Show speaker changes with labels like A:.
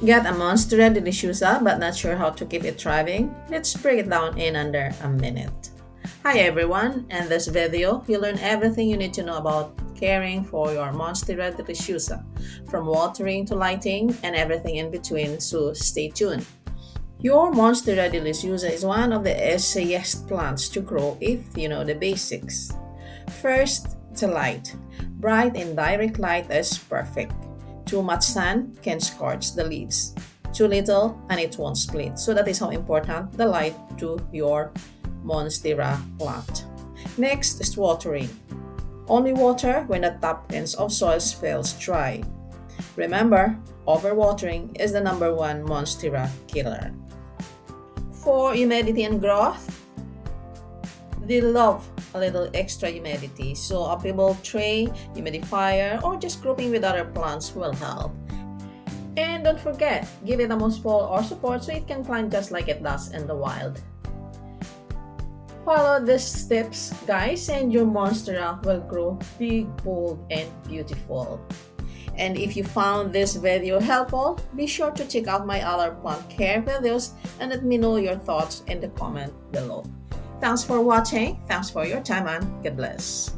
A: Get a Monstera Deliciosa but not sure how to keep it thriving? Let's break it down in under a minute. Hi everyone, in this video, you'll learn everything you need to know about caring for your Monstera Deliciosa, from watering to lighting and everything in between, so stay tuned. Your Monstera Deliciosa is one of the easiest plants to grow if you know the basics. First, the light. Bright and direct light is perfect. Too much sun can scorch the leaves. Too little and it won't split. So that is how important the light to your Monstera plant. Next is watering. Only water when the top ends of soils feels dry. Remember, overwatering is the number one Monstera killer. For humidity and growth, they love a little extra humidity, so a pebble tray, humidifier, or just grouping with other plants will help. And don't forget, give it a mossball or support so it can climb just like it does in the wild. Follow these tips, guys, and your Monstera will grow big, bold, and beautiful. And if you found this video helpful, be sure to check out my other plant care videos and let me know your thoughts in the comment below. Thanks for watching, thanks for your time, and God bless.